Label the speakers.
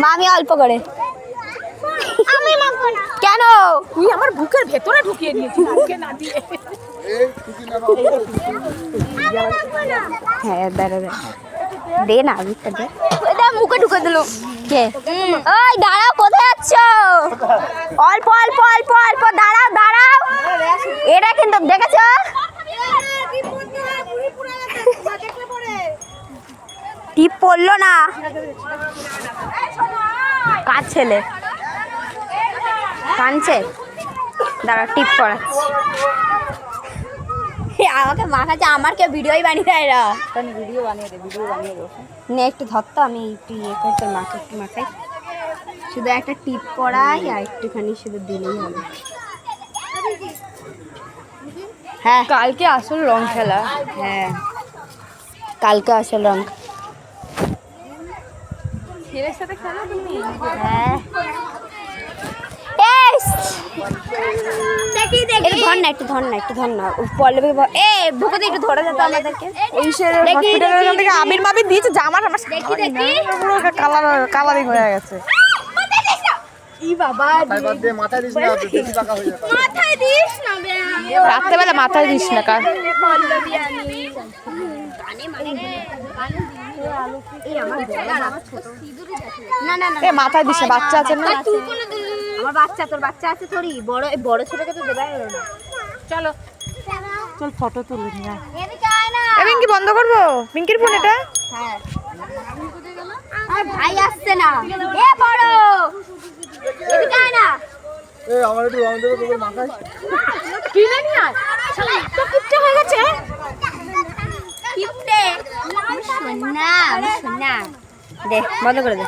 Speaker 1: মামি অল্প করে কেন
Speaker 2: তুই আমার বুকের ভেতরে ঢুকিয়ে দিয়েছিস বুকে না দিয়ে।
Speaker 1: হ্যাঁ দাঁড়া দে না দে মুখে ঢুকে দিল কে ওই দাঁড়াও কোথায় যাচ্ছ অল্প অল্প অল্প অল্প দাঁড়াও দাঁড়াও এটা কিন্তু দেখেছো টিপ পড়লো না কার ছেলে কানছে দাঁড়া টিপ করাচ্ছি আমাকে মাখাচ্ছে আমার কেউ ভিডিওই বানিয়ে দেয় না
Speaker 2: ভিডিও বানিয়ে দে
Speaker 1: নে একটু ধরতো আমি একটু ইয়ে করে তোর মাকে একটু মাখাই শুধু একটা টিপ পরাই আর একটুখানি শুধু দিলেই হবে হ্যাঁ
Speaker 2: কালকে আসল রং খেলা।
Speaker 1: হ্যাঁ কালকে আসল রং
Speaker 2: ছেলের সাথে খেলা তুমি।
Speaker 1: হ্যাঁ একটু ধর না পল্লবী এ ভুকুতে একটু ধরে যেত আমাদেরকে
Speaker 2: এই হসপিটালের থেকে আবির মাবির দিয়েছে জামার আমার পুরো কালারিং হয়ে গেছে। রাত্রেবেলা মাথায় দিস না কার মাথায় দিস না বাচ্চা আছে না
Speaker 1: আমার বাচ্চা তোর বাচ্চা আছে তোরই বড় বড় ছেলেকে তো দেবাই হলো না
Speaker 2: চলো চল ফটো তুলে নিয়ে পিঙ্কি বন্ধ করবো পিঙ্কির ফোন এটা
Speaker 1: হ্যাঁ আর ভাই আসছে না এ বড় এদিকে আয় না
Speaker 3: এ আমার একটু রং দেবে তোদের মাথায়
Speaker 2: কিনে নিয়ে আয় তো কিপটে হয়ে গেছে
Speaker 1: কিপটে সোনা দে বন্ধ করে দে